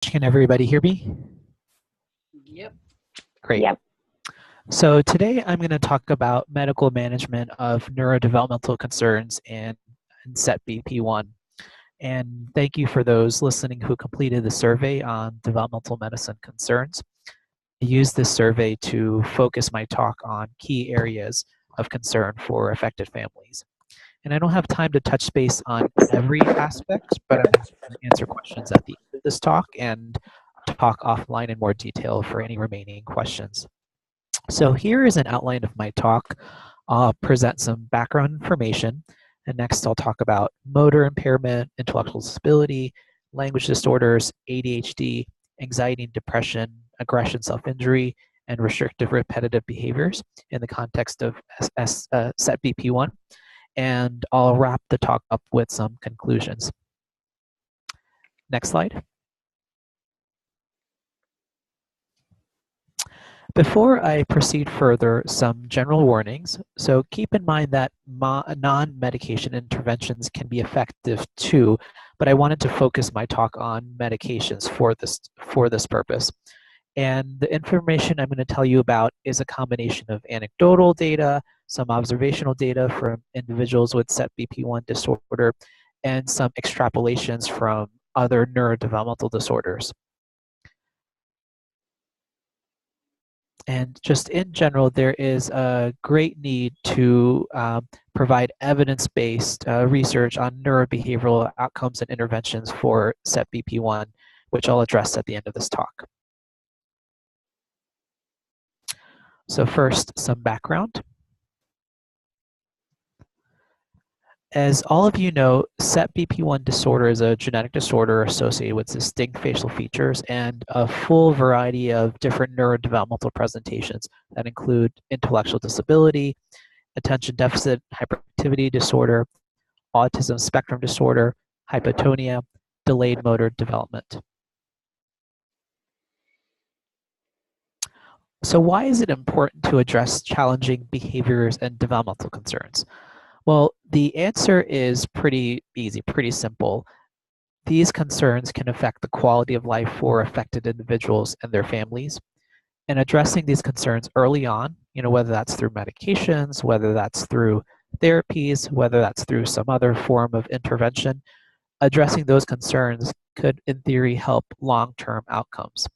Can everybody hear me? Yep. Great. Yep. So today I'm going to talk about medical management of neurodevelopmental concerns in SETBP1. And thank you for those listening who completed the survey on developmental medicine concerns. I used this survey to focus my talk on key areas of concern for affected families. And I don't have time to touch base on every aspect, but I'm going to answer questions at the end of this talk and talk offline in more detail for any remaining questions. So here is an outline of my talk. I'll present some background information, and next I'll talk about motor impairment, intellectual disability, language disorders, ADHD, anxiety and depression, aggression, self-injury, and restrictive repetitive behaviors in the context of SETBP1. And I'll wrap the talk up with some conclusions. Next slide. Before I proceed further, some general warnings. So keep in mind that non-medication interventions can be effective too, but I wanted to focus my talk on medications for this purpose. And the information I'm going to tell you about is a combination of anecdotal data, some observational data from individuals with SETBP1 disorder, and some extrapolations from other neurodevelopmental disorders. And just in general, there is a great need to provide evidence-based research on neurobehavioral outcomes and interventions for SETBP1, which I'll address at the end of this talk. So first, some background. As all of you know, SETBP1 disorder is a genetic disorder associated with distinct facial features and a full variety of different neurodevelopmental presentations that include intellectual disability, attention deficit hyperactivity disorder, autism spectrum disorder, hypotonia, delayed motor development. So why is it important to address challenging behaviors and developmental concerns? Well, the answer is pretty easy, pretty simple. These concerns can affect the quality of life for affected individuals and their families. And addressing these concerns early on, whether that's through medications, whether that's through therapies, whether that's through some other form of intervention, addressing those concerns could, in theory, help long-term outcomes.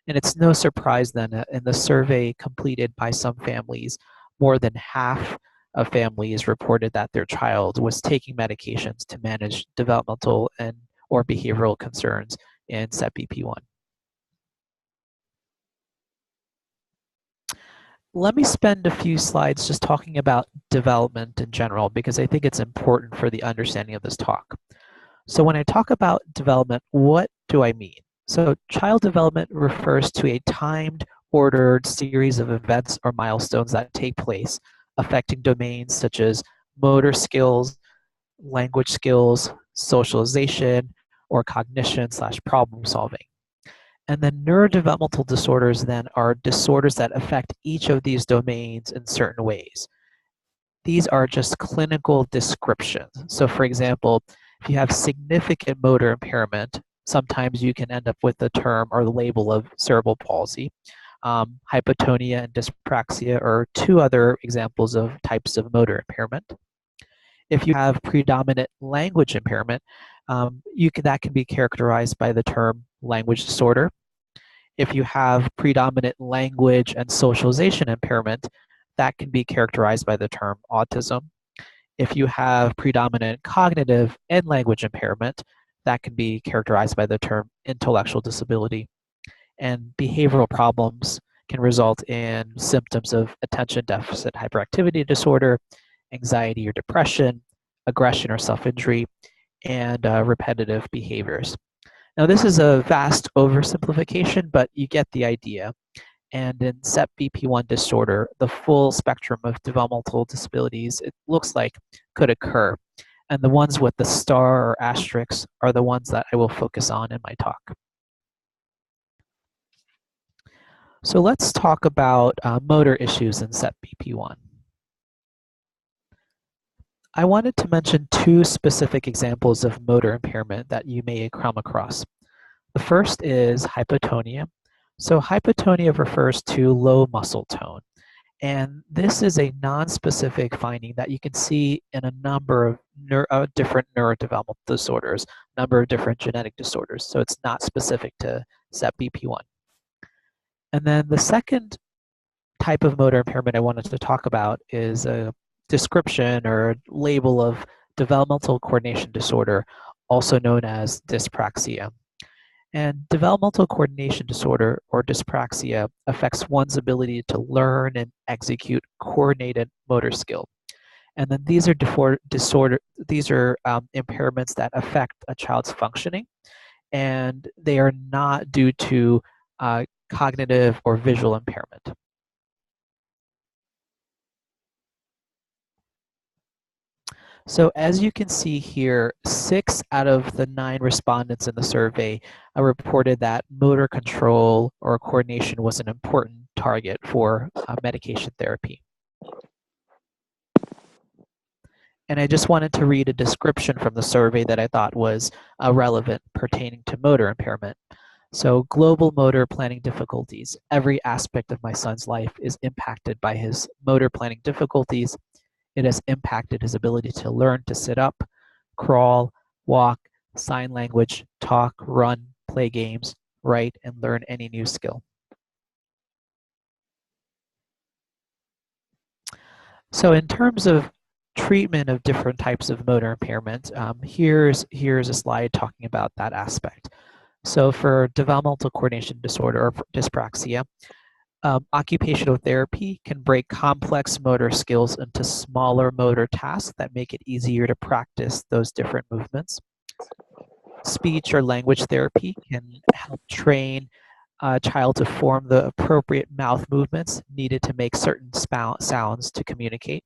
And it's no surprise then that in the survey completed by some families, more than half of families reported that their child was taking medications to manage developmental or behavioral concerns in SETBP1. Let me spend a few slides just talking about development in general, because I think it's important for the understanding of this talk. So when I talk about development, what do I mean? So child development refers to a timed, ordered series of events or milestones that take place affecting domains such as motor skills, language skills, socialization, or cognition/problem solving. And then neurodevelopmental disorders then are disorders that affect each of these domains in certain ways. These are just clinical descriptions. So for example, if you have significant motor impairment, sometimes you can end up with the term or the label of cerebral palsy. Hypotonia and dyspraxia are two other examples of types of motor impairment. If you have predominant language impairment, that can be characterized by the term language disorder. If you have predominant language and socialization impairment, that can be characterized by the term autism. If you have predominant cognitive and language impairment, that can be characterized by the term intellectual disability. And behavioral problems can result in symptoms of attention deficit hyperactivity disorder, anxiety or depression, aggression or self-injury, and repetitive behaviors. Now this is a vast oversimplification, but you get the idea. And in SETBP1 disorder, the full spectrum of developmental disabilities, it looks like, could occur. And the ones with the star or asterisk are the ones that I will focus on in my talk. So let's talk about motor issues in SETBP1. I wanted to mention two specific examples of motor impairment that you may come across. The first is hypotonia. So hypotonia refers to low muscle tone. And this is a non-specific finding that you can see in a number of different neurodevelopmental disorders, a number of different genetic disorders. So it's not specific to SETBP1. And then the second type of motor impairment I wanted to talk about is a description or label of developmental coordination disorder, also known as dyspraxia. And developmental coordination disorder, or dyspraxia, affects one's ability to learn and execute coordinated motor skill. And then these are impairments that affect a child's functioning, and they are not due to cognitive or visual impairment. So as you can see here, 6 out of the 9 respondents in the survey reported that motor control or coordination was an important target for medication therapy. And I just wanted to read a description from the survey that I thought was relevant pertaining to motor impairment. So, global motor planning difficulties. Every aspect of my son's life is impacted by his motor planning difficulties. It has impacted his ability to learn to sit up, crawl, walk, sign language, talk, run, play games, write, and learn any new skill. So in terms of treatment of different types of motor impairment, here's a slide talking about that aspect. So for developmental coordination disorder or dyspraxia, occupational therapy can break complex motor skills into smaller motor tasks that make it easier to practice those different movements. Speech or language therapy can help train a child to form the appropriate mouth movements needed to make certain sounds to communicate.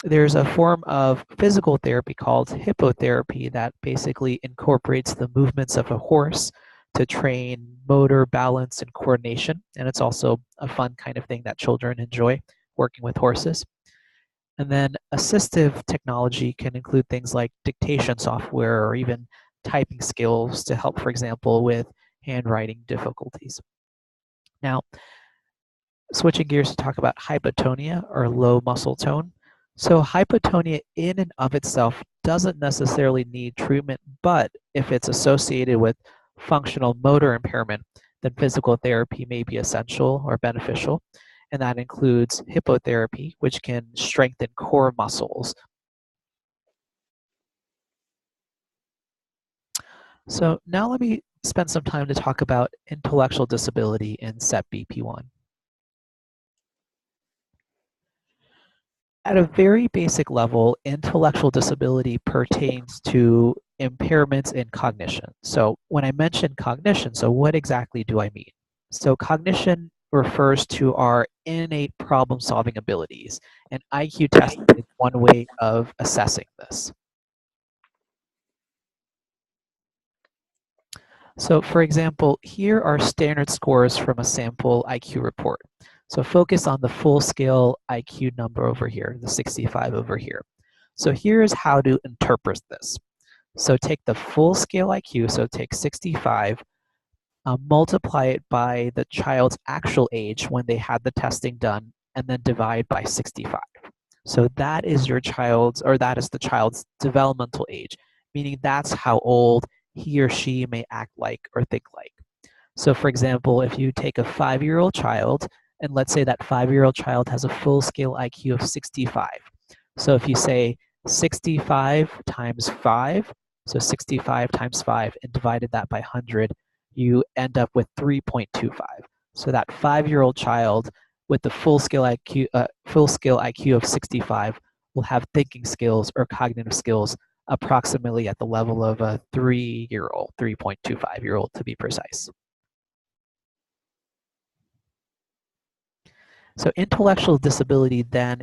There's a form of physical therapy called hippotherapy that basically incorporates the movements of a horse to train motor balance and coordination, and it's also a fun kind of thing that children enjoy, working with horses. And then assistive technology can include things like dictation software or even typing skills to help, for example, with handwriting difficulties. Now, switching gears to talk about hypotonia or low muscle tone. So hypotonia in and of itself doesn't necessarily need treatment, but if it's associated with functional motor impairment, then physical therapy may be essential or beneficial. And that includes hippotherapy, which can strengthen core muscles. So now let me spend some time to talk about intellectual disability in SETBP1. At a very basic level, intellectual disability pertains to impairments in cognition. So when I mention cognition, so what exactly do I mean? So cognition refers to our innate problem-solving abilities, and IQ testing is one way of assessing this. So for example, here are standard scores from a sample IQ report. So focus on the full scale IQ number over here, the 65 over here. So here's how to interpret this. So take the full scale IQ, so take 65, multiply it by the child's actual age when they had the testing done, and then divide by 65. So that is your child's, or that is the child's developmental age, meaning that's how old he or she may act like or think like. So for example, if you take a 5-year-old child, and let's say that 5-year-old child has a full scale IQ of 65. So if you say 65 times 5, so 65 times 5, and divided that by 100, you end up with 3.25. So that 5-year-old child with the full scale IQ of 65 will have thinking skills or cognitive skills approximately at the level of a 3-year-old, 3.25-year-old to be precise. So intellectual disability then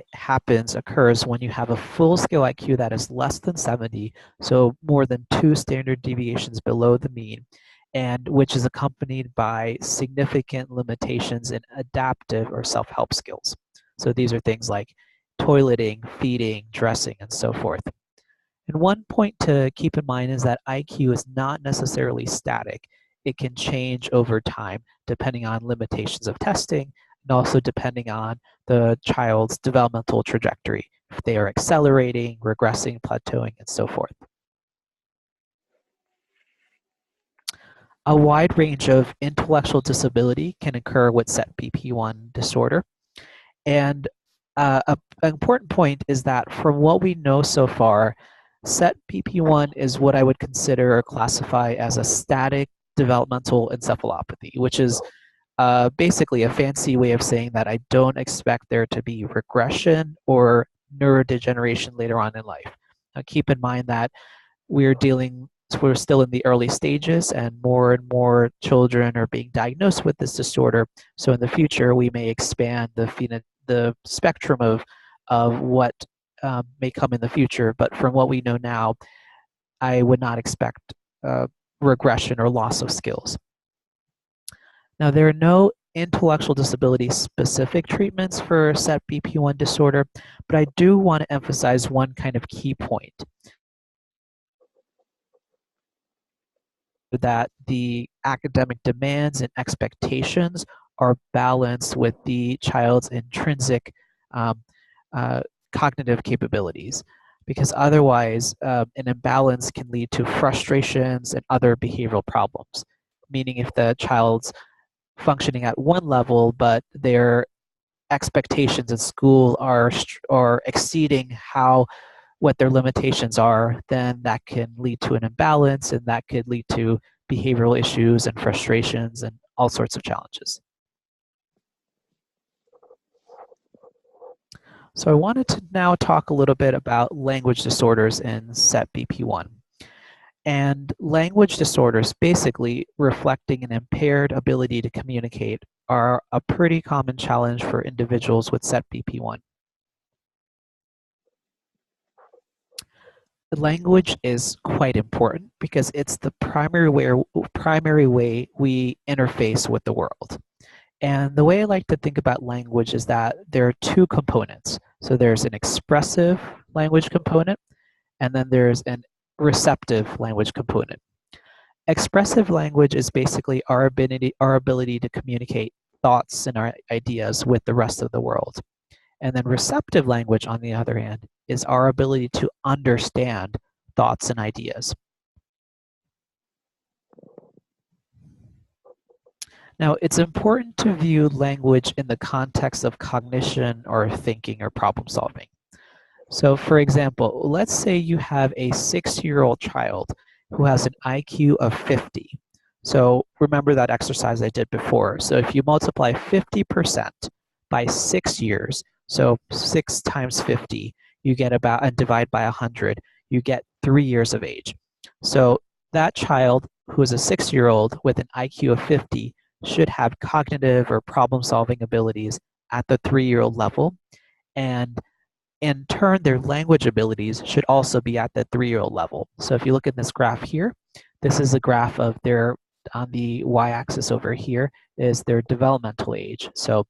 occurs when you have a full-scale IQ that is less than 70, so more than 2 standard deviations below the mean, and which is accompanied by significant limitations in adaptive or self-help skills. So these are things like toileting, feeding, dressing, and so forth. And one point to keep in mind is that IQ is not necessarily static. It can change over time depending on limitations of testing and also depending on the child's developmental trajectory, if they are accelerating, regressing, plateauing, and so forth. A wide range of intellectual disability can occur with SETBP1 disorder. And an important point is that from what we know so far, SETBP1 is what I would consider or classify as a static developmental encephalopathy, which is basically a fancy way of saying that I don't expect there to be regression or neurodegeneration later on in life. Now, keep in mind that we're still in the early stages and more children are being diagnosed with this disorder. So in the future, we may expand the spectrum of what may come in the future. But from what we know now, I would not expect regression or loss of skills. Now, there are no intellectual disability specific treatments for SETBP1 disorder, but I do want to emphasize one kind of key point, that the academic demands and expectations are balanced with the child's intrinsic cognitive capabilities, because otherwise an imbalance can lead to frustrations and other behavioral problems. Meaning if the child's functioning at one level, but their expectations in school are exceeding what their limitations are, then that can lead to an imbalance, and that could lead to behavioral issues and frustrations and all sorts of challenges. So I wanted to now talk a little bit about language disorders in SETBP1. And language disorders, basically reflecting an impaired ability to communicate, are a pretty common challenge for individuals with SETBP1. Language is quite important because it's the primary way we interface with the world. And the way I like to think about language is that there are two components. So there's an expressive language component, and then there's an receptive language component. Expressive language is basically our ability to communicate thoughts and our ideas with the rest of the world. And then receptive language, on the other hand, is our ability to understand thoughts and ideas. Now, it's important to view language in the context of cognition or thinking or problem solving. So for example, let's say you have a 6-year-old child who has an IQ of 50. So remember that exercise I did before. So if you multiply 50% by 6 years, so 6 times 50, you get about, and divide by 100, you get 3 years of age. So that child who is a 6-year-old with an IQ of 50 should have cognitive or problem-solving abilities at the 3-year-old level, and in turn, their language abilities should also be at the 3-year-old level. So if you look at this graph here, this is a graph of their, on the y-axis over here, is their developmental age. So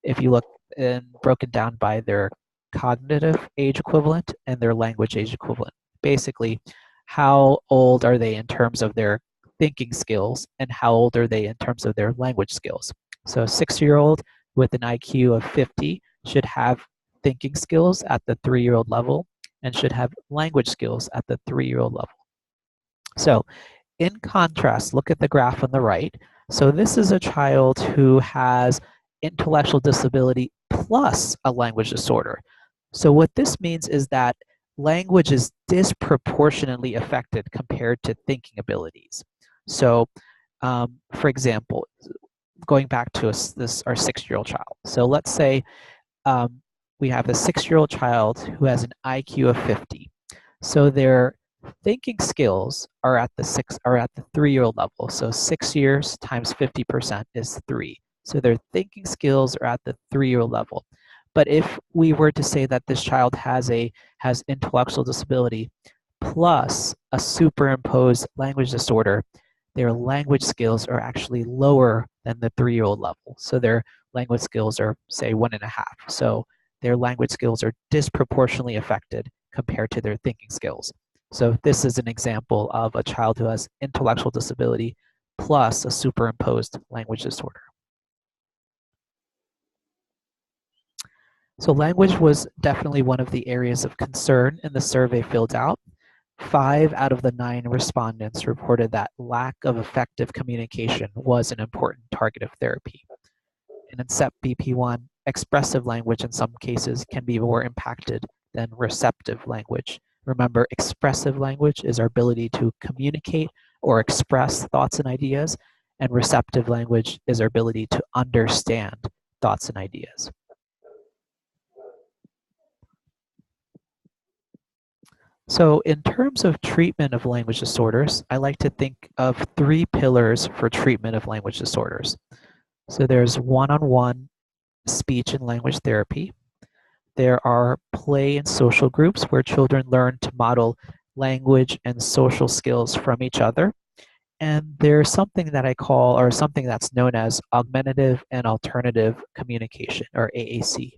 if you look and broken down by their cognitive age equivalent and their language age equivalent. Basically, how old are they in terms of their thinking skills and how old are they in terms of their language skills. So a 6-year-old with an IQ of 50 should have thinking skills at the 3-year-old level and should have language skills at the 3-year-old level. So in contrast, look at the graph on the right. So this is a child who has intellectual disability plus a language disorder. So what this means is that language is disproportionately affected compared to thinking abilities. So for example, going back to our 6-year-old child. So let's say we have a 6-year-old child who has an IQ of 50. So their thinking skills are at the 3-year-old level. So 6 years times 50% is 3. So their thinking skills are at the 3-year-old level. But if we were to say that this child has intellectual disability plus a superimposed language disorder, their language skills are actually lower than the 3-year-old level. So their language skills are, say, 1.5. So their language skills are disproportionately affected compared to their thinking skills. So this is an example of a child who has intellectual disability plus a superimposed language disorder. So language was definitely one of the areas of concern in the survey filled out. 5 out of the 9 respondents reported that lack of effective communication was an important target of therapy. And in SETBP1, expressive language in some cases can be more impacted than receptive language. Remember, expressive language is our ability to communicate or express thoughts and ideas, and receptive language is our ability to understand thoughts and ideas. So in terms of treatment of language disorders, I like to think of 3 pillars for treatment of language disorders. So there's one-on-one speech and language therapy. There are play and social groups where children learn to model language and social skills from each other. And there's something that I call, or something that's known as augmentative and alternative communication, or AAC.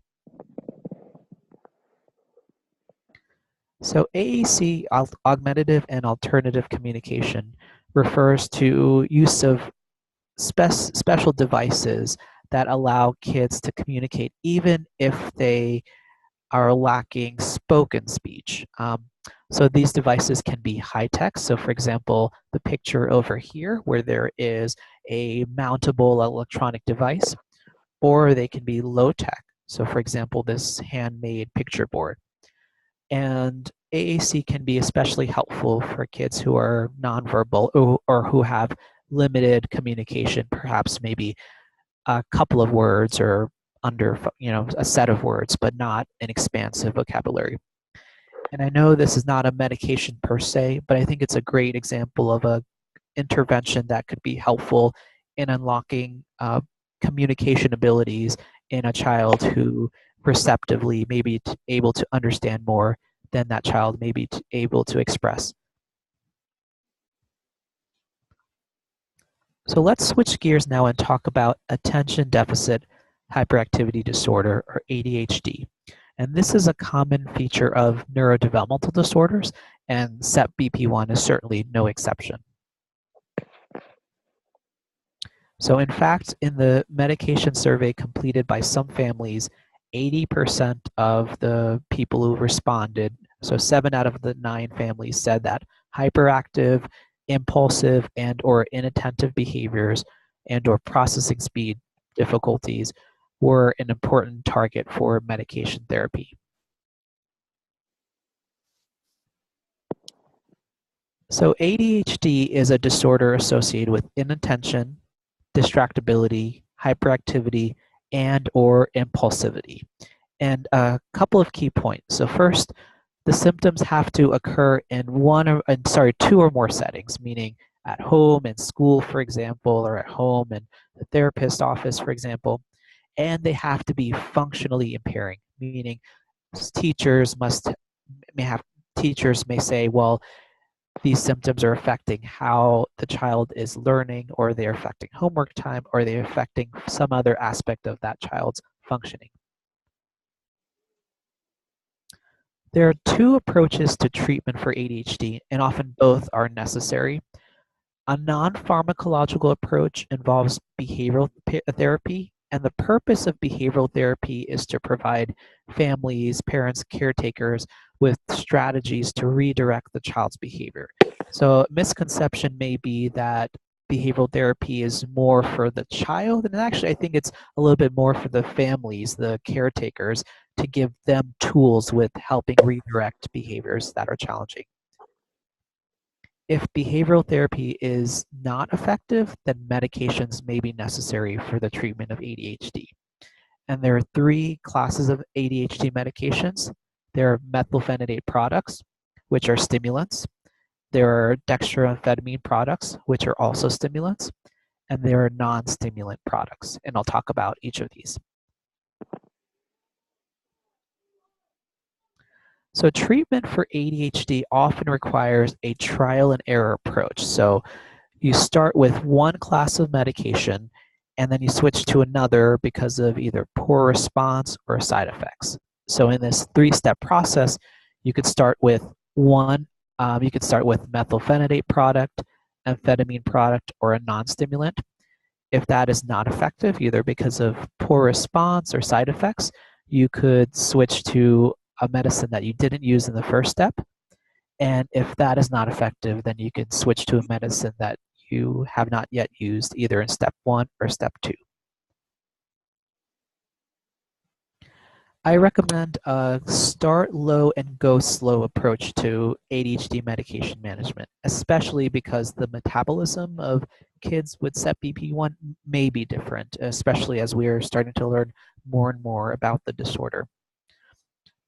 So AAC, augmentative and alternative communication, refers to use of special devices that allow kids to communicate even if they are lacking spoken speech. So these devices can be high-tech. So for example, the picture over here where there is a mountable electronic device, or they can be low-tech. So for example, this handmade picture board. And AAC can be especially helpful for kids who are nonverbal or who have limited communication, perhaps maybe a couple of words or under a set of words, but not an expansive vocabulary. And I know this is not a medication per se, but I think it's a great example of a intervention that could be helpful in unlocking communication abilities in a child who receptively may be able to understand more than that child may be able to express. So let's switch gears now and talk about attention deficit hyperactivity disorder, or ADHD. And this is a common feature of neurodevelopmental disorders, and SETBP1 is certainly no exception. So in fact, in the medication survey completed by some families, 80% of the people who responded, so 7 out of the 9 families, said that hyperactive, impulsive, and or inattentive behaviors and or processing speed difficulties were an important target for medication therapy. So ADHD is a disorder associated with inattention, distractibility, hyperactivity, and or impulsivity. And a couple of key points. So first, the symptoms have to occur in 2 or more settings, meaning at home and school, for example, or at home and the therapist's office, for example. And they have to be functionally impairing, meaning teachers may say, well, these symptoms are affecting how the child is learning, or they're affecting homework time, or they're affecting some other aspect of that child's functioning. There are 2 approaches to treatment for ADHD, and often both are necessary. A non-pharmacological approach involves behavioral therapy, and the purpose of behavioral therapy is to provide families, parents, caretakers with strategies to redirect the child's behavior. So misconception may be that behavioral therapy is more for the child, and actually I think it's a little bit more for the families, the caretakers, to give them tools with helping redirect behaviors that are challenging. If behavioral therapy is not effective, then medications may be necessary for the treatment of ADHD. And there are 3 classes of ADHD medications. There are methylphenidate products, which are stimulants. There are dextroamphetamine products, which are also stimulants. And there are non-stimulant products. And I'll talk about each of these. So treatment for ADHD often requires a trial and error approach. So you start with one class of medication and then you switch to another because of either poor response or side effects. So in this 3-step process, you could start with one You could start with methylphenidate product, amphetamine product, or a non-stimulant. If that is not effective, either because of poor response or side effects, you could switch to a medicine that you didn't use in the first step. And if that is not effective, then you can switch to a medicine that you have not yet used, either in step 1 or step 2. I recommend a start low and go slow approach to ADHD medication management, especially because the metabolism of kids with SETBP1 may be different, especially as we are starting to learn more and more about the disorder.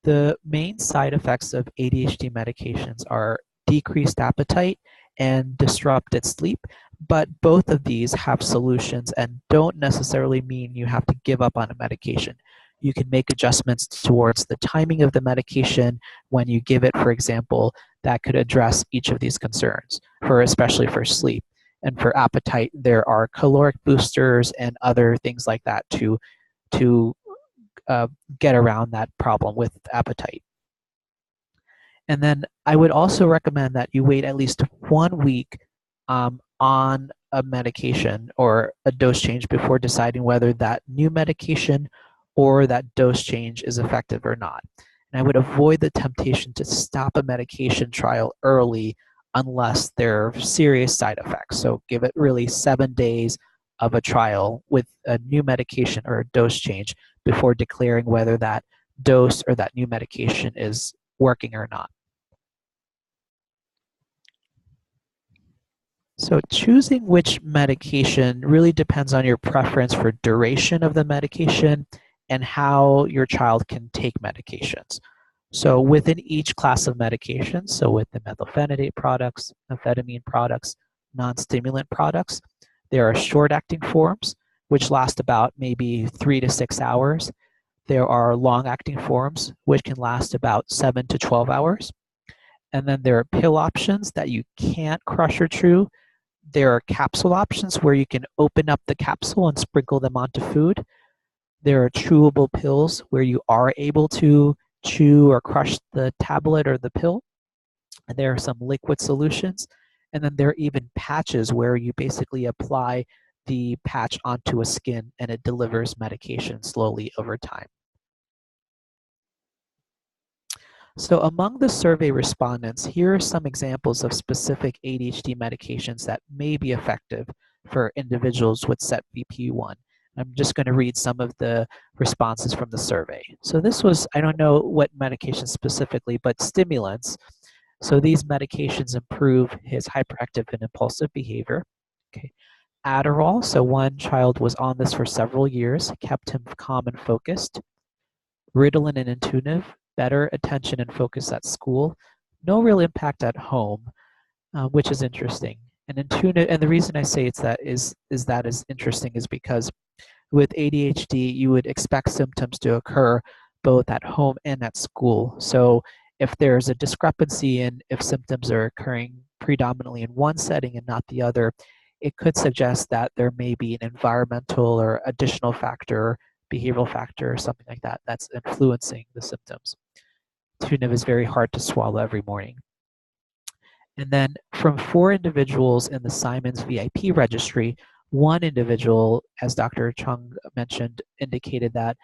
The main side effects of ADHD medications are decreased appetite and disrupted sleep, but both of these have solutions and don't necessarily mean you have to give up on a medication. You can make adjustments towards the timing of the medication when you give it, for example, that could address each of these concerns, especially for sleep. And for appetite, there are caloric boosters and other things like that to get around that problem with appetite. And then I would also recommend that you wait at least 1 week on a medication or a dose change before deciding whether that new medication or that dose change is effective or not. And I would avoid the temptation to stop a medication trial early unless there are serious side effects. So give it really 7 days of a trial with a new medication or a dose change before declaring whether that dose or that new medication is working or not. So choosing which medication really depends on your preference for duration of the medication and how your child can take medications. So within each class of medications, so with the methylphenidate products, amphetamine products, non-stimulant products, there are short-acting forms, which last about maybe 3 to 6 hours. There are long-acting forms, which can last about 7 to 12 hours. And then there are pill options that you can't crush or chew. There are capsule options where you can open up the capsule and sprinkle them onto food. There are chewable pills where you are able to chew or crush the tablet or the pill. And there are some liquid solutions. And then there are even patches where you basically apply the patch onto a skin and it delivers medication slowly over time. So among the survey respondents, here are some examples of specific ADHD medications that may be effective for individuals with SETBP1. I'm just going to read some of the responses from the survey. So this was, I don't know what medication specifically, but stimulants. So these medications improve his hyperactive and impulsive behavior. Okay. Adderall, so one child was on this for several years, kept him calm and focused. Ritalin and Intuitive, better attention and focus at school. No real impact at home, which is interesting. And Intuitive, and the reason I say that is interesting is because with ADHD, you would expect symptoms to occur both at home and at school. So if there's a discrepancy in if symptoms are occurring predominantly in one setting and not the other, it could suggest that there may be an environmental or additional factor, behavioral factor, or something like that that's influencing the symptoms. Tuniv is very hard to swallow every morning. And then from 4 individuals in the Simons VIP registry, one individual, as Dr. Chung mentioned, indicated that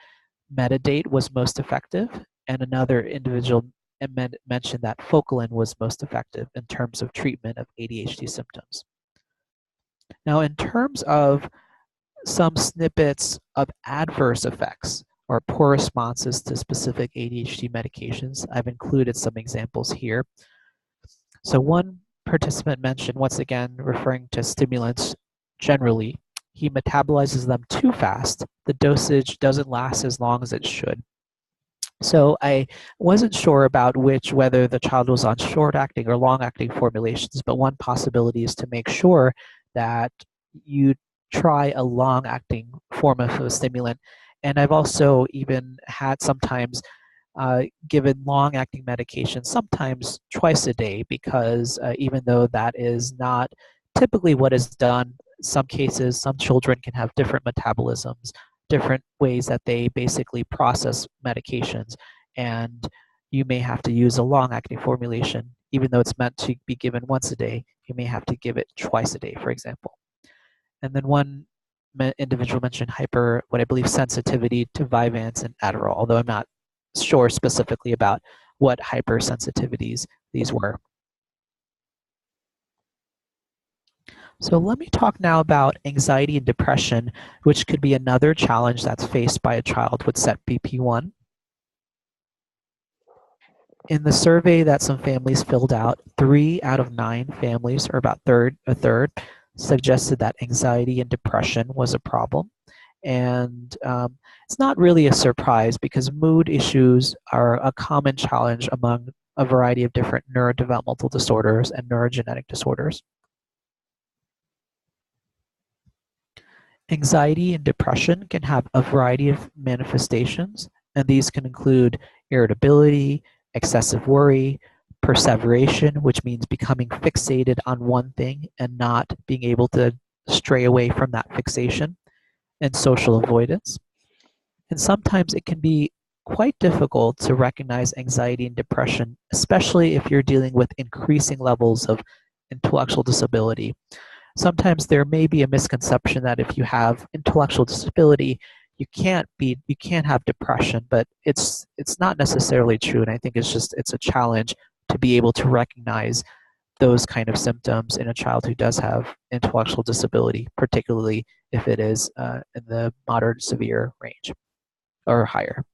Metadate was most effective, and another individual mentioned that Focalin was most effective in terms of treatment of ADHD symptoms. Now, in terms of some snippets of adverse effects or poor responses to specific ADHD medications, I've included some examples here. So one participant mentioned, once again, referring to stimulants generally, he metabolizes them too fast. The dosage doesn't last as long as it should. So I wasn't sure about whether the child was on short-acting or long-acting formulations, but one possibility is to make sure that you try a long-acting form of a stimulant. And I've also even had sometimes given long-acting medications, sometimes twice a day, because even though that is not typically what is done, some cases, some children can have different metabolisms, different ways that they basically process medications, and you may have to use a long-acting formulation even though it's meant to be given once a day, you may have to give it twice a day, for example. And then one individual mentioned what I believe sensitivity to Vyvanse and Adderall, although I'm not sure specifically about what hypersensitivities these were. So let me talk now about anxiety and depression, which could be another challenge that's faced by a child with SETBP1. In the survey that some families filled out, 3 out of 9 families, or about a third, suggested that anxiety and depression was a problem. And it's not really a surprise because mood issues are a common challenge among a variety of different neurodevelopmental disorders and neurogenetic disorders. Anxiety and depression can have a variety of manifestations, and these can include irritability, excessive worry, perseveration, which means becoming fixated on one thing and not being able to stray away from that fixation, and social avoidance. And sometimes it can be quite difficult to recognize anxiety and depression, especially if you're dealing with increasing levels of intellectual disability. Sometimes there may be a misconception that if you have intellectual disability, you can't have depression, but it's not necessarily true. And I think it's a challenge to be able to recognize those kind of symptoms in a child who does have intellectual disability, particularly if it is in the moderate severe range or higher.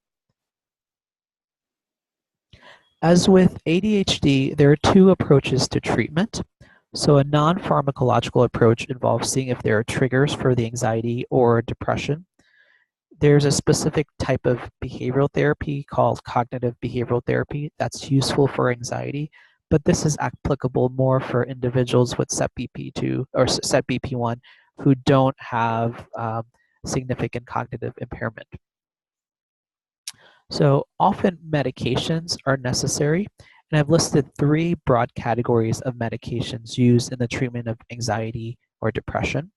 As with ADHD, there are 2 approaches to treatment. So a non-pharmacological approach involves seeing if there are triggers for the anxiety or depression. There's a specific type of behavioral therapy called cognitive behavioral therapy that's useful for anxiety, but this is applicable more for individuals with SETBP2 or SETBP1 who don't have significant cognitive impairment. So often medications are necessary, and I've listed 3 broad categories of medications used in the treatment of anxiety or depression.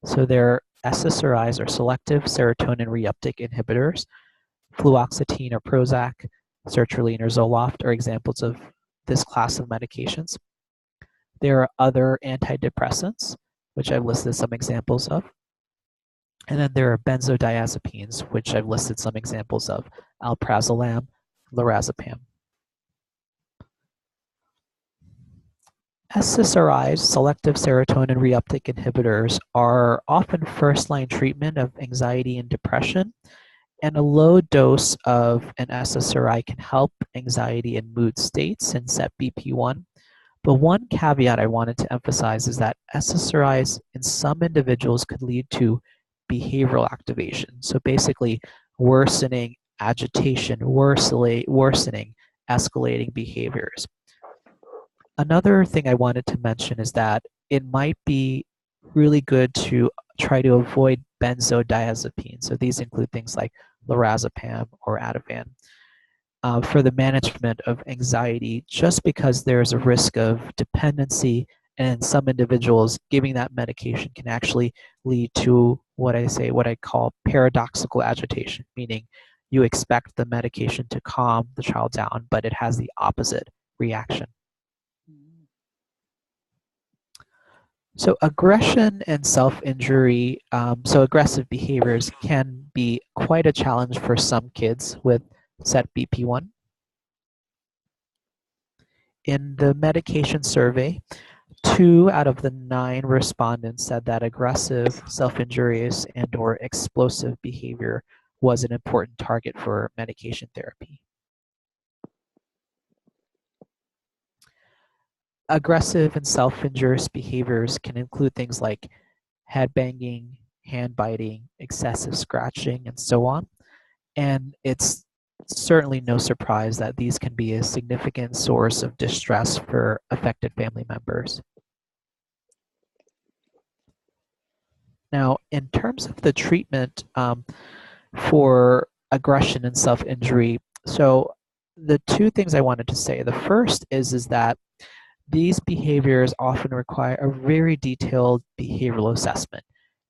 So they're SSRIs or selective serotonin reuptake inhibitors, fluoxetine or Prozac, sertraline or Zoloft are examples of this class of medications. There are other antidepressants, which I've listed some examples of. And then there are benzodiazepines, which I've listed some examples of, alprazolam, lorazepam. SSRIs, selective serotonin reuptake inhibitors, are often first-line treatment of anxiety and depression, and a low dose of an SSRI can help anxiety and mood states in SETBP1. But one caveat I wanted to emphasize is that SSRIs in some individuals could lead to behavioral activation. So basically worsening agitation, worsening escalating behaviors. Another thing I wanted to mention is that it might be really good to try to avoid benzodiazepines. So these include things like lorazepam or Ativan for the management of anxiety, just because there's a risk of dependency, and in some individuals, giving that medication can actually lead to what I call paradoxical agitation, meaning you expect the medication to calm the child down, but it has the opposite reaction. So aggression and self-injury, so aggressive behaviors can be quite a challenge for some kids with SETBP1. In the medication survey, 2 out of the 9 respondents said that aggressive, self-injurious, and/or explosive behavior was an important target for medication therapy. Aggressive and self-injurious behaviors can include things like head banging, hand biting, excessive scratching, and so on. And it's certainly no surprise that these can be a significant source of distress for affected family members. Now, in terms of the treatment for aggression and self-injury, so the 2 things I wanted to say. The first is that these behaviors often require a very detailed behavioral assessment.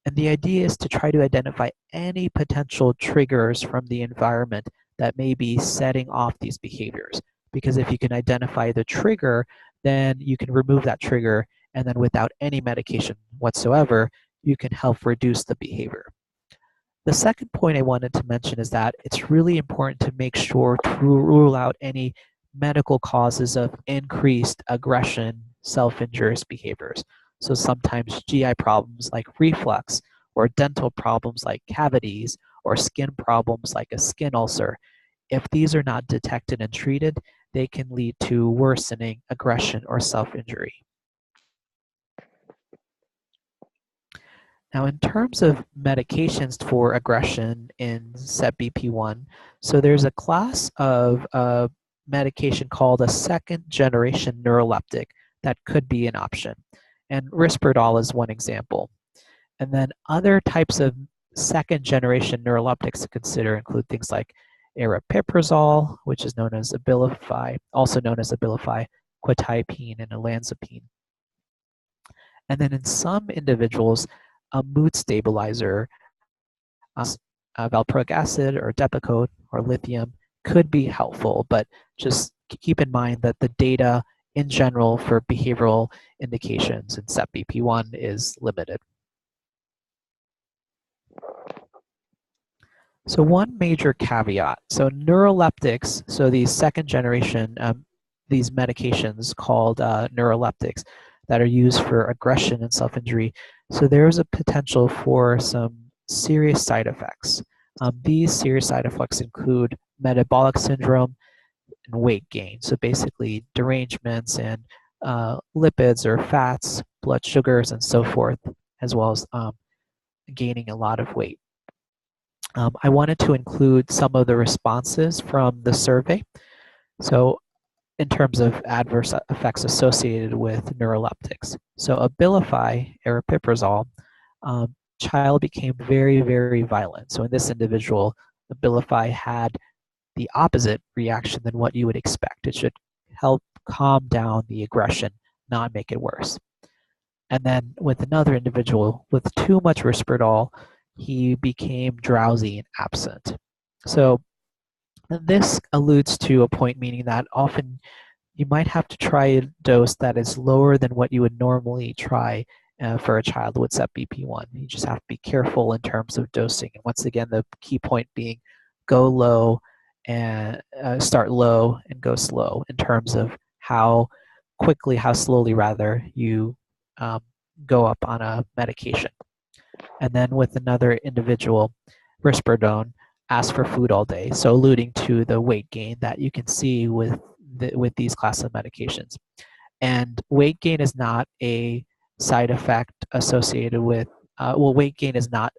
And the idea is to try to identify any potential triggers from the environment that may be setting off these behaviors. Because if you can identify the trigger, then you can remove that trigger, and then without any medication whatsoever, you can help reduce the behavior. The second point I wanted to mention is that it's really important to make sure to rule out any medical causes of increased aggression, self-injurious behaviors. So sometimes GI problems like reflux, or dental problems like cavities, or skin problems like a skin ulcer. If these are not detected and treated, they can lead to worsening aggression or self-injury. Now, in terms of medications for aggression in SETBP1, so there's a class of medication called a second-generation neuroleptic that could be an option. And risperidol is one example. And then other types of second-generation neuroleptics to consider include things like aripiprazole, which is known as Abilify, also known as Abilify, quetiapine, and olanzapine. And then in some individuals, a mood stabilizer, valproic acid or Depakote or lithium could be helpful, but just keep in mind that the data in general for behavioral indications in SETBP1 is limited. So one major caveat, so neuroleptics, so these second generation, these medications called neuroleptics that are used for aggression and self-injury, so there's a potential for some serious side effects. These serious side effects include metabolic syndrome and weight gain, so basically derangements and lipids or fats, blood sugars, and so forth, as well as gaining a lot of weight. I wanted to include some of the responses from the survey. So in terms of adverse effects associated with neuroleptics. So Abilify, aripiprazole, child became very, very violent. So in this individual, Abilify had the opposite reaction than what you would expect. It should help calm down the aggression, not make it worse. And then with another individual with too much risperidol, he became drowsy and absent. So this alludes to a point meaning that often you might have to try a dose that is lower than what you would normally try for a child with SETBP1. You just have to be careful in terms of dosing. And once again, the key point being go low and start low and go slow in terms of how quickly, how slowly rather, you go up on a medication. And then with another individual, risperidone, asked for food all day, so alluding to the weight gain that you can see with these class of medications. And weight gain is not a side effect associated with, weight gain is not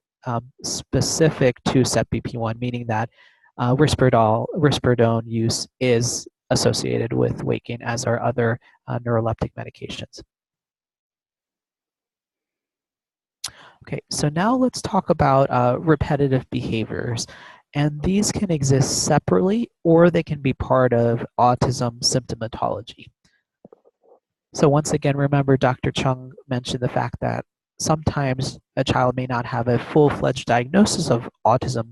specific to SETBP1, meaning that risperidone use is associated with weight gain, as are other neuroleptic medications. Okay, so now let's talk about repetitive behaviors. And these can exist separately, or they can be part of autism symptomatology. So once again, remember Dr. Chung mentioned the fact that sometimes a child may not have a full-fledged diagnosis of autism,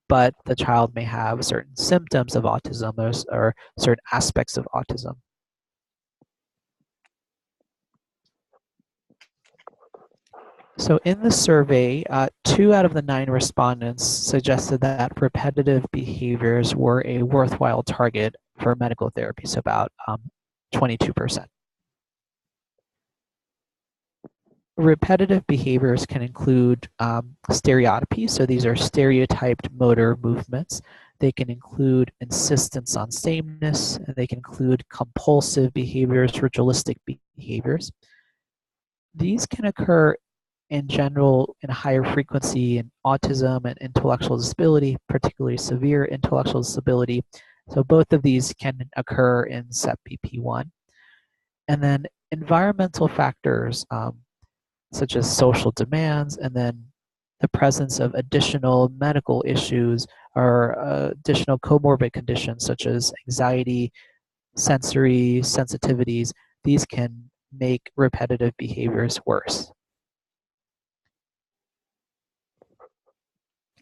but the child may have certain symptoms of autism or certain aspects of autism. So in the survey, 2 out of the 9 respondents suggested that repetitive behaviors were a worthwhile target for medical therapy, so about 22%. Repetitive behaviors can include stereotypy, so these are stereotyped motor movements. They can include insistence on sameness, and they can include compulsive behaviors, ritualistic behaviors. These can occur in general in higher frequency in autism and intellectual disability, particularly severe intellectual disability. So both of these can occur in SETBP1. And then environmental factors such as social demands, and then the presence of additional medical issues or additional comorbid conditions such as anxiety, sensory sensitivities, these can make repetitive behaviors worse.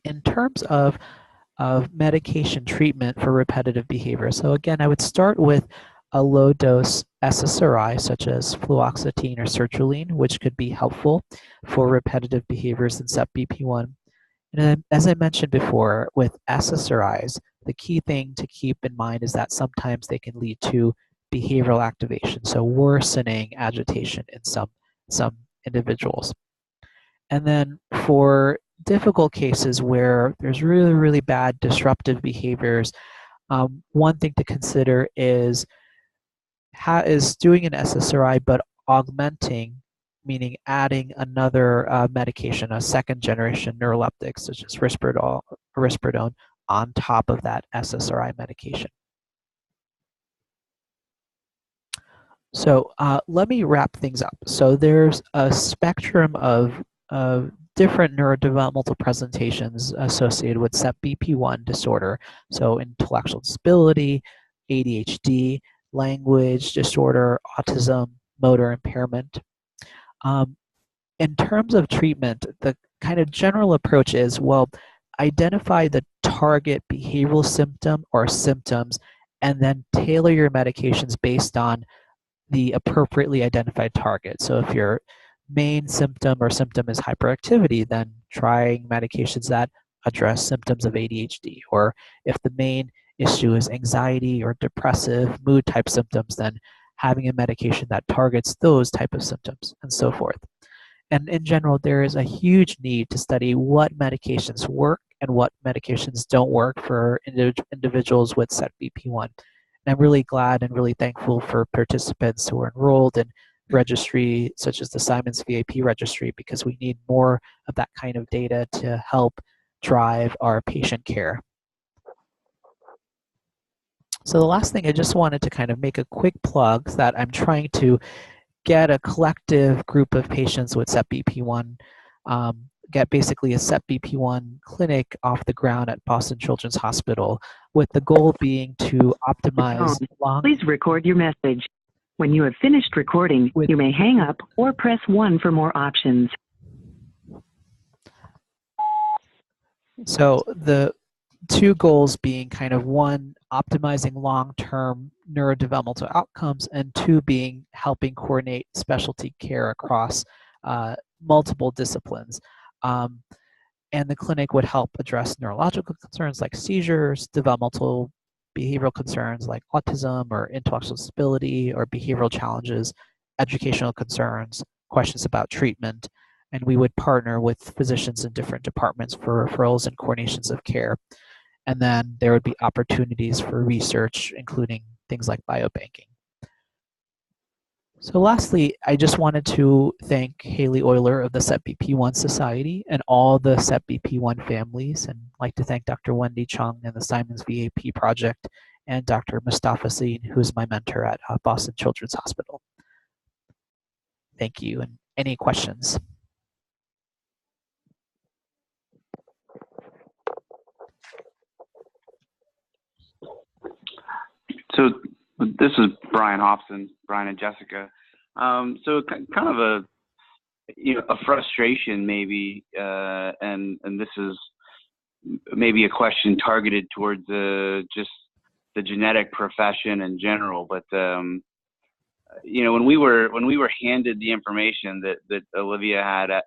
In terms of medication treatment for repetitive behavior, so again, I would start with a low-dose SSRI such as fluoxetine or sertraline, which could be helpful for repetitive behaviors in SETBP1. And then, as I mentioned before, with SSRIs, the key thing to keep in mind is that sometimes they can lead to behavioral activation, so worsening agitation in some individuals. And then for difficult cases where there's really, really bad disruptive behaviors, one thing to consider is doing an SSRI but augmenting, meaning adding another medication, a second generation neuroleptic such as risperidone on top of that SSRI medication. So let me wrap things up. So there's a spectrum of different neurodevelopmental presentations associated with SETBP1 disorder. So intellectual disability, ADHD, language disorder, autism, motor impairment. In terms of treatment, the kind of general approach is, well, identify the target behavioral symptom or symptoms, and then tailor your medications based on the appropriately identified target. So if your main symptom or symptom is hyperactivity, then trying medications that address symptoms of ADHD. Or if the main issue is anxiety or depressive mood type symptoms, then having a medication that targets those type of symptoms, and so forth. And in general, there is a huge need to study what medications work and what medications don't work for individuals with SETBP1. And I'm really glad and really thankful for participants who are enrolled in registry such as the Simons VAP registry, because we need more of that kind of data to help drive our patient care. So the last thing, I just wanted to kind of make a quick plug that I'm trying to get a collective group of patients with SETBP1, get basically a SETBP1 clinic off the ground at Boston Children's Hospital, with the goal being to optimize Please record your message. When you have finished recording, you may hang up or press 1 for more options. So the two goals being kind of one, optimizing long-term neurodevelopmental outcomes, and two being helping coordinate specialty care across multiple disciplines. And the clinic would help address neurological concerns like seizures, developmental behavioral concerns like autism or intellectual disability or behavioral challenges, educational concerns, questions about treatment, and we would partner with physicians in different departments for referrals and coordinations of care. And then there would be opportunities for research, including things like biobanking. So lastly, I just wanted to thank Haley Euler of the SETBP1 Society and all the SETBP1 families, and I'd like to thank Dr. Wendy Chung and the Simons VAP Project, and Dr. Mustafa Seen, who is my mentor at Boston Children's Hospital. Thank you, and any questions? So this is Brian Hobson, Brian and Jessica. So kind of a frustration maybe, and this is maybe a question targeted towards just the genetic profession in general. But when we were handed the information that Olivia had at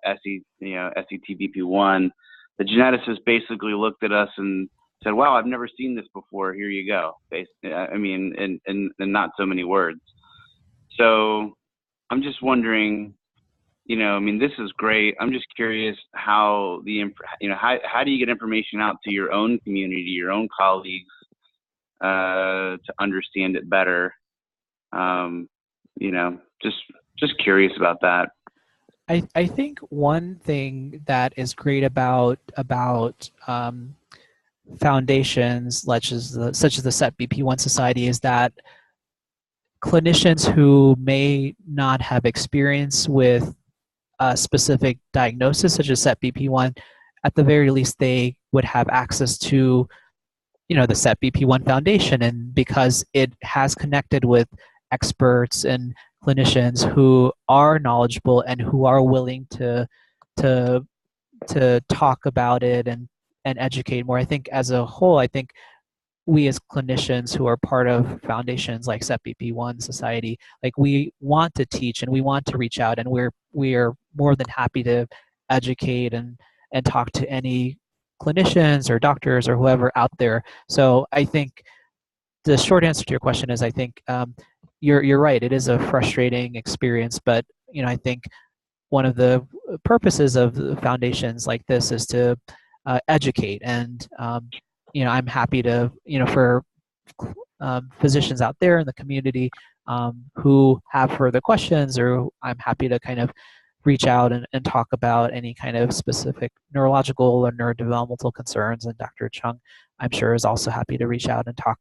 SETBP1, the geneticist basically looked at us and said, "Wow, I've never seen this before. Here you go." I mean, in not so many words. So I'm just wondering, I mean, this is great. I'm just curious how how do you get information out to your own community, your own colleagues, to understand it better? Just curious about that. I think one thing that is great about foundations such as the SETBP1 Society is that clinicians who may not have experience with a specific diagnosis such as SETBP1, at the very least they would have access to the SETBP1 Foundation, and because it has connected with experts and clinicians who are knowledgeable and who are willing to talk about it and educate more. I think as a whole, I think we as clinicians who are part of foundations like SETBP1 Society, like we want to teach and we want to reach out, and we are more than happy to educate and talk to any clinicians or doctors or whoever out there. So I think the short answer to your question is, I think you're right. It is a frustrating experience, but I think one of the purposes of the foundations like this is to educate, and I'm happy to for physicians out there in the community who have further questions, or I'm happy to kind of reach out and talk about any kind of specific neurological or neurodevelopmental concerns. And Dr. Chung, I'm sure, is also happy to reach out and talk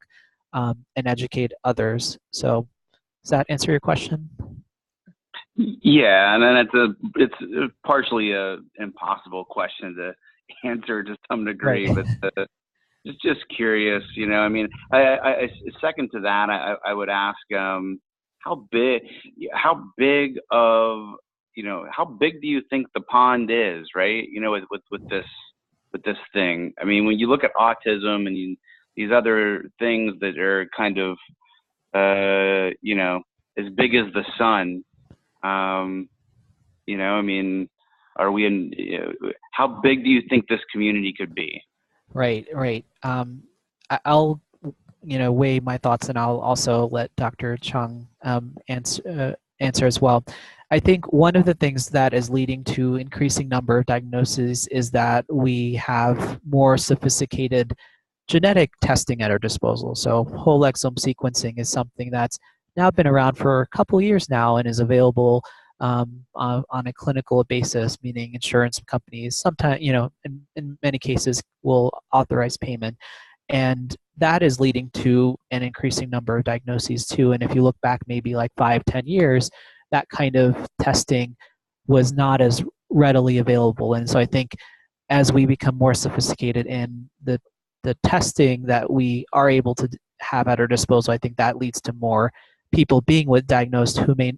and educate others. So does that answer your question? Yeah, and then it's partially a impossible question to answer to some degree, right. But just curious, I mean, I second to that. I would ask, how big do you think the pond is, right? With this thing. I mean, when you look at autism and these other things that are kind of, as big as the sun. I mean, are we in? How big do you think this community could be? Right. I'll weigh my thoughts, and I'll also let Dr. Chung answer as well. I think one of the things that is leading to increasing number of diagnoses is that we have more sophisticated genetic testing at our disposal. So whole exome sequencing is something that's now been around for a couple of years now and is available on a clinical basis, meaning insurance companies sometimes, in many cases, will authorize payment. And that is leading to an increasing number of diagnoses too. And if you look back maybe like 5-10 years, that kind of testing was not as readily available. And so I think as we become more sophisticated in the testing that we are able to have at our disposal, I think that leads to more people being diagnosed who may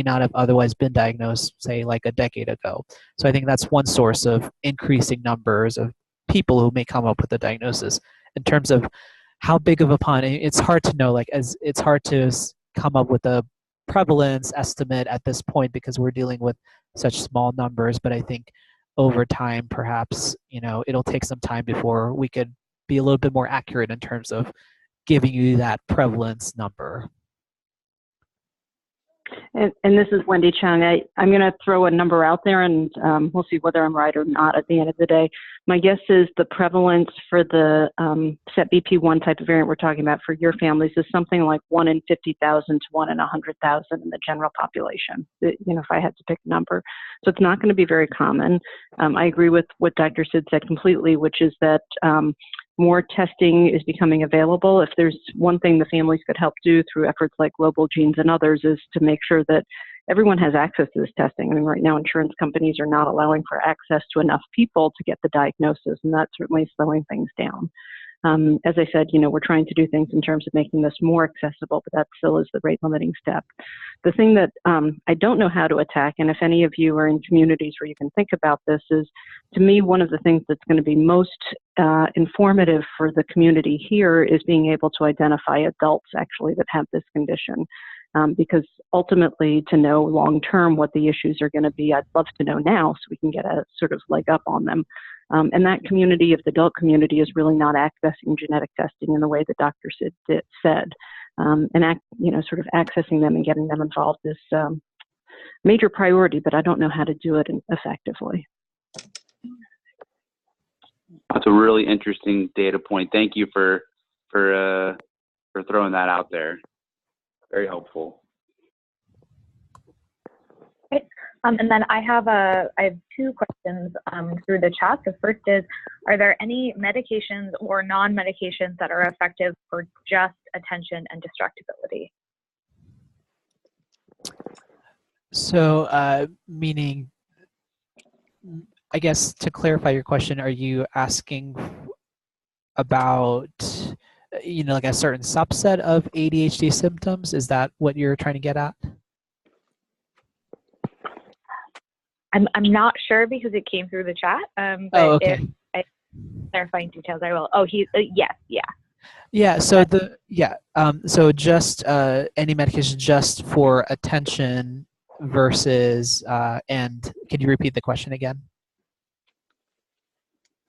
not have otherwise been diagnosed, say, like a decade ago. So I think that's one source of increasing numbers of people who may come up with a diagnosis. In terms of how big of a pond, it's hard to know. It's hard to come up with a prevalence estimate at this point because we're dealing with such small numbers. But I think over time, perhaps it'll take some time before we could be a little bit more accurate in terms of giving you that prevalence number. And this is Wendy Chung. I'm going to throw a number out there, and we'll see whether I'm right or not at the end of the day. My guess is the prevalence for the SETBP1 type of variant we're talking about for your families is something like 1 in 50,000 to 1 in 100,000 in the general population, if I had to pick a number. So it's not going to be very common. I agree with what Dr. Sid said completely, which is that more testing is becoming available. If there's one thing the families could help do through efforts like Global Genes and others is to make sure that everyone has access to this testing. I mean, right now insurance companies are not allowing for access to enough people to get the diagnosis, and that's certainly slowing things down. As I said, we're trying to do things in terms of making this more accessible, but that still is the rate limiting step. The thing that I don't know how to attack, and if any of you are in communities where you can think about this, is to me one of the things that's going to be most informative for the community here is being able to identify adults actually that have this condition. Because ultimately, to know long-term what the issues are going to be, I'd love to know now so we can get a sort of leg up on them. And that community, if the adult community, is really not accessing genetic testing in the way that Dr. Sid said. Sort of accessing them and getting them involved is major priority, but I don't know how to do it effectively. That's a really interesting data point. Thank you for throwing that out there. Very helpful. Great. And then I have two questions through the chat. The first is, are there any medications or non-medications that are effective for just attention and distractibility? So, meaning, I guess to clarify your question, are you asking about like a certain subset of ADHD symptoms? Is that what you're trying to get at? I'm not sure because it came through the chat. But okay. if I clarifying details, I will. Oh, yes, yeah. Yeah, so so just any medication just for attention versus and can you repeat the question again?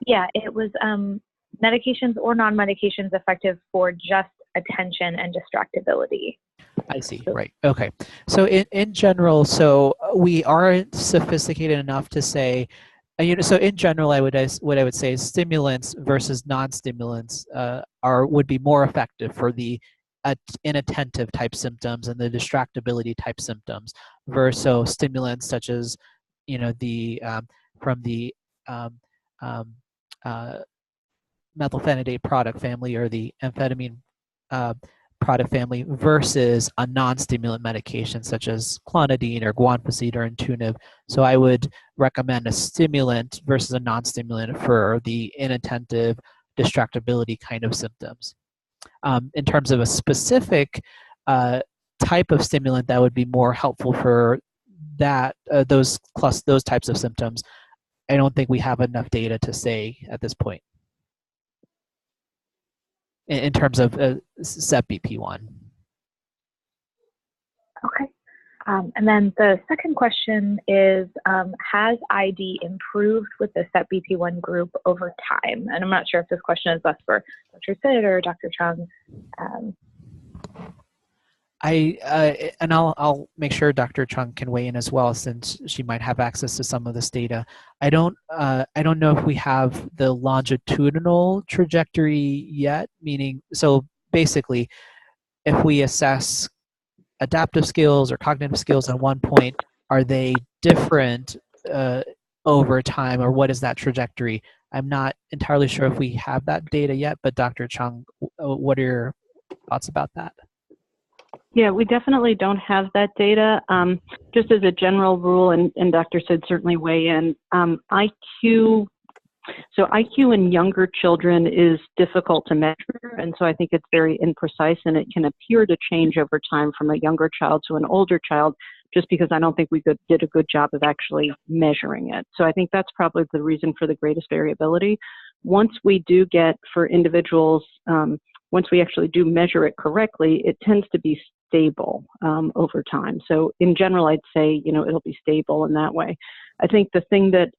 Yeah, it was medications or non-medications effective for just attention and distractibility. I see, right. Okay. So in general, so we aren't sophisticated enough to say, so in general, what I would say is stimulants versus non-stimulants would be more effective for the inattentive type symptoms and the distractibility type symptoms versus so stimulants such as, the from the um, uh, methylphenidate product family or the amphetamine product family versus a non-stimulant medication such as clonidine or guanfacine or intunib. So I would recommend a stimulant versus a non-stimulant for the inattentive distractibility kind of symptoms. In terms of a specific type of stimulant that would be more helpful for that those types of symptoms, I don't think we have enough data to say at this point in terms of SETBP1. Okay. And then the second question is, has ID improved with the SETBP1 group over time? And I'm not sure if this question is best for Dr. Sid or Dr. Chung. And I'll make sure Dr. Chung can weigh in as well, since she might have access to some of this data. I don't know if we have the longitudinal trajectory yet. Meaning, so basically, if we assess adaptive skills or cognitive skills at one point, are they different over time, or what is that trajectory? I'm not entirely sure if we have that data yet. But Dr. Chung, what are your thoughts about that? Yeah, we definitely don't have that data. Just as a general rule, and Dr. Sid certainly weigh in, IQ in younger children is difficult to measure, and so I think it's very imprecise, and it can appear to change over time from a younger child to an older child, just because I don't think we did a good job of actually measuring it. So I think that's probably the reason for the greatest variability. Once we do get, for individuals, once we actually do measure it correctly, it tends to be stable over time. So in general, I'd say, it'll be stable in that way. I think the thing that,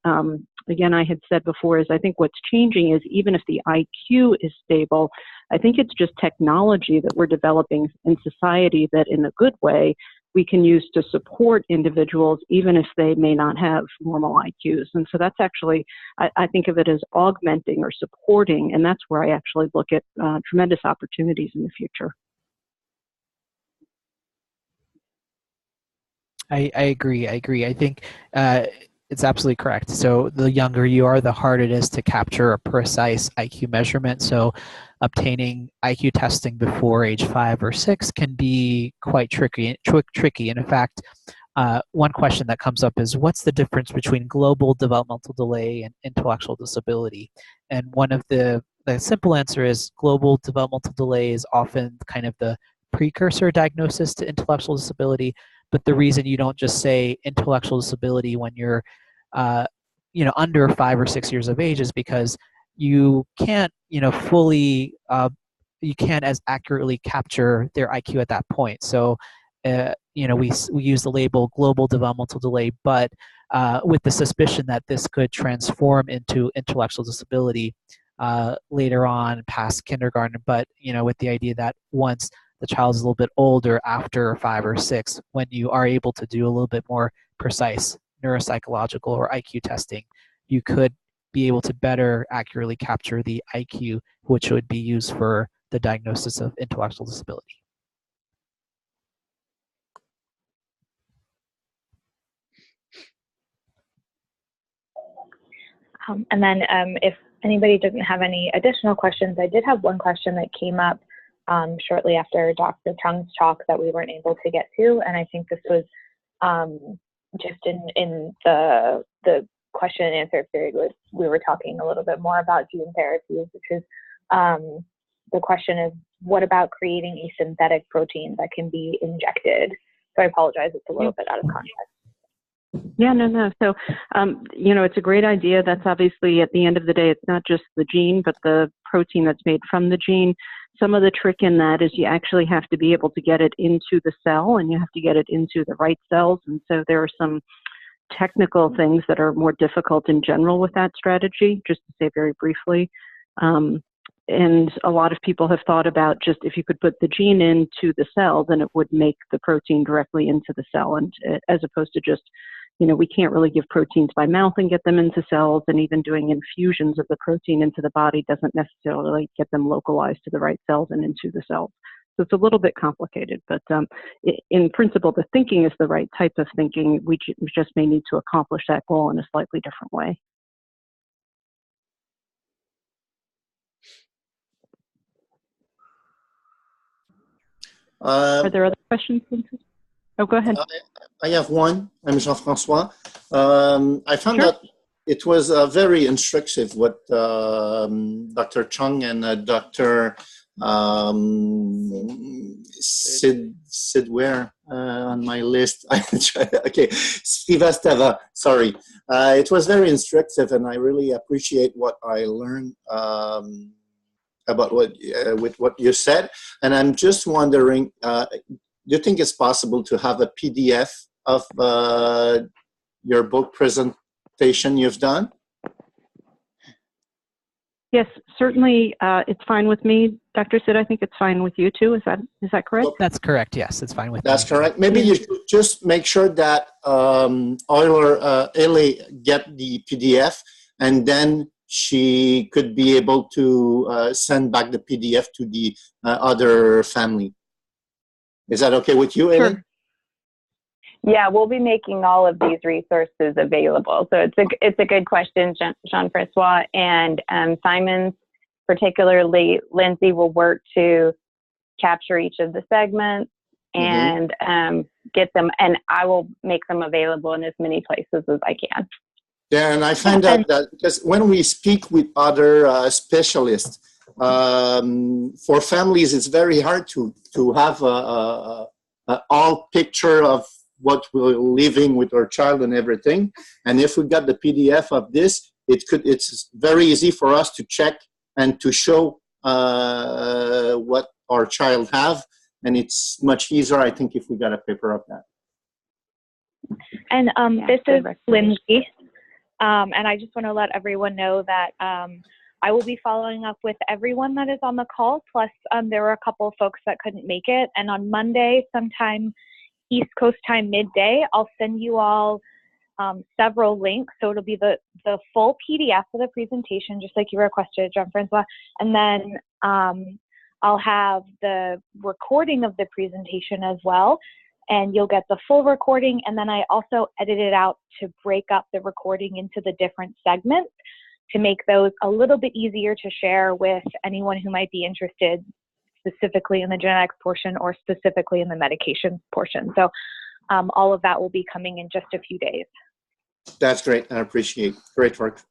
again, I had said before is I think what's changing is even if the IQ is stable, I think it's just technology that we're developing in society that in a good way we can use to support individuals even if they may not have normal IQs. And so that's actually, I think of it as augmenting or supporting, and that's where I actually look at tremendous opportunities in the future. I agree. I think it's absolutely correct. So the younger you are, the harder it is to capture a precise IQ measurement. So obtaining IQ testing before age 5 or 6 can be quite tricky. And in fact, one question that comes up is, what's the difference between global developmental delay and intellectual disability? And one of the simple answer is global developmental delay is often kind of the precursor diagnosis to intellectual disability. But the reason you don't just say intellectual disability when you're, under 5 or 6 years of age is because you can't, fully, you can't as accurately capture their IQ at that point. So, we use the label global developmental delay, but with the suspicion that this could transform into intellectual disability later on past kindergarten. But, with the idea that once the child is a little bit older, after 5 or 6, when you are able to do a little bit more precise neuropsychological or IQ testing, you could be able to better accurately capture the IQ, which would be used for the diagnosis of intellectual disability. And then if anybody doesn't have any additional questions, I did have one question that came up shortly after Dr. Chung's talk that we weren't able to get to, and I think this was just in the question and answer period. We were talking a little bit more about gene therapies, which is the question is, what about creating a synthetic protein that can be injected? So I apologize, it's a little bit out of context. Yeah, no. So, it's a great idea. That's obviously, at the end of the day, it's not just the gene, but the protein that's made from the gene. some of the trick in that is you actually have to be able to get it into the cell, and you have to get it into the right cells. And so there are some technical things that are more difficult in general with that strategy, just to say very briefly. And a lot of people have thought about just if you could put the gene into the cell, then it would make the protein directly into the cell. And as opposed to just, we can't really give proteins by mouth and get them into cells, and even doing infusions of the protein into the body doesn't necessarily get them localized to the right cells and into the cells. So it's a little bit complicated, but in principle, the thinking is the right type of thinking. We just may need to accomplish that goal in a slightly different way. Are there other questions? Oh, go ahead. I have one. I'm Jean-François. I found Sure. that it was very instructive what Dr. Chung and Dr. Sid where on my list? Okay, Srivastava, sorry. It was very instructive, and I really appreciate what I learned about with what you said. And I'm just wondering, do you think it's possible to have a PDF of your book presentation you've done? Yes, certainly. It's fine with me, Dr. Sid. I think it's fine with you too. Is that correct? That's correct. Yes, it's fine with me. That's correct. Maybe you should just make sure that Ellie get the PDF, and then she could be able to send back the PDF to the other family. Is that okay with you, Ellie? Sure. Yeah, we'll be making all of these resources available. So it's a good question, Jean-François. And Simon's, particularly Lindsay, will work to capture each of the segments and get them, and I will make them available in as many places as I can. Yeah, and I find out that because when we speak with other specialists, for families, it's very hard to have a all picture of what we're living with our child and everything. And if we got the PDF of this, it's very easy for us to check and to show what our child have. And it's much easier, I think, if we got a paper of that. And this is Lindsay. And I just want to let everyone know that I will be following up with everyone that is on the call. Plus, there were a couple of folks that couldn't make it. And on Monday, sometime East Coast time midday, I'll send you all several links. So it'll be the full PDF of the presentation, just like you requested, Jean-François. And then I'll have the recording of the presentation as well. And you'll get the full recording. And then I also edited out to break up the recording into the different segments to make those a little bit easier to share with anyone who might be interested specifically in the genetics portion or specifically in the medications portion. So all of that will be coming in just a few days. That's great. I appreciate it. Great work.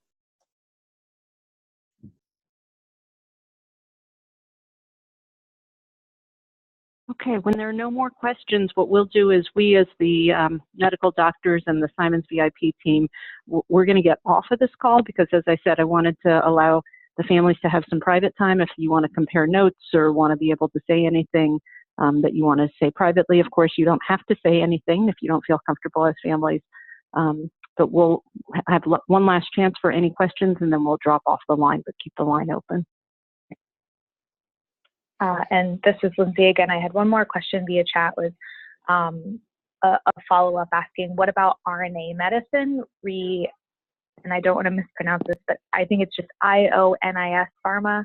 Okay, when there are no more questions, what we'll do is we as the medical doctors and the Simon's VIP team, we're going to get off of this call because, as I said, I wanted to allow the families to have some private time. If you want to compare notes or want to be able to say anything that you want to say privately, of course, you don't have to say anything if you don't feel comfortable as families. But we'll have one last chance for any questions, and then we'll drop off the line, but keep the line open. And this is Lindsay again. I had one more question via chat, was a follow-up asking, what about RNA medicine? And I don't want to mispronounce this, but I think it's just IONIS Pharma.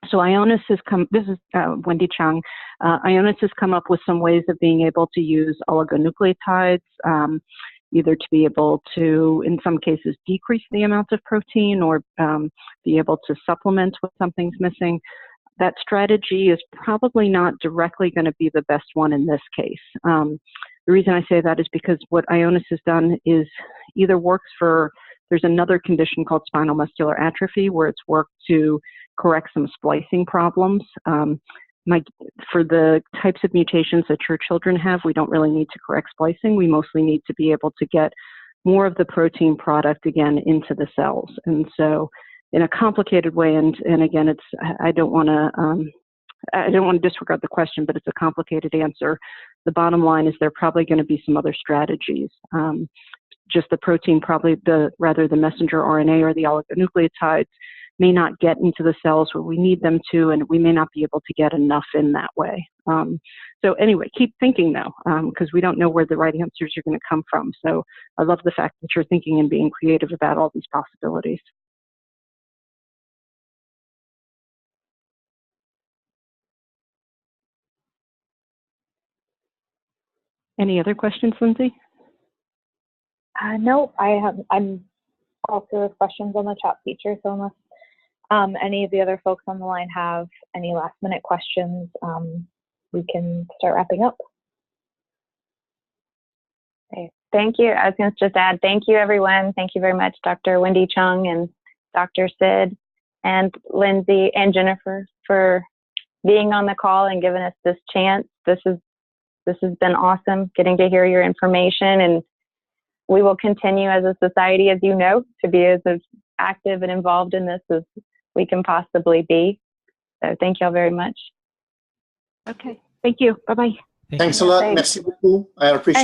So Ionis has come, this is Wendy Chung, Ionis has come up with some ways of being able to use oligonucleotides, either to be able to, in some cases, decrease the amount of protein or be able to supplement when something's missing. That strategy is probably not directly going to be the best one in this case. The reason I say that is because what Ionis has done is either works for, there's another condition called spinal muscular atrophy where it's worked to correct some splicing problems. For the types of mutations that your children have, we don't really need to correct splicing. We mostly need to be able to get more of the protein product again into the cells. And so in a complicated way. And again, I don't want to disregard the question, but it's a complicated answer. The bottom line is there are probably going to be some other strategies. Just the protein, probably rather the messenger RNA or the oligonucleotides may not get into the cells where we need them to, and we may not be able to get enough in that way. So anyway, keep thinking though, because we don't know where the right answers are going to come from. So I love the fact that you're thinking and being creative about all these possibilities. Any other questions, Lindsay? No, I'm also with questions on the chat feature, so unless any of the other folks on the line have any last minute questions, we can start wrapping up. Okay. Thank you. I was going to just add, thank you, everyone. Thank you very much, Dr. Wendy Chung and Dr. Sid and Lindsay and Jennifer for being on the call and giving us this chance. This has been awesome, getting to hear your information, and we will continue as a society, as you know, to be as active and involved in this as we can possibly be. So thank you all very much. Okay. Thank you. Bye-bye. Thanks a lot. Merci beaucoup. I appreciate it.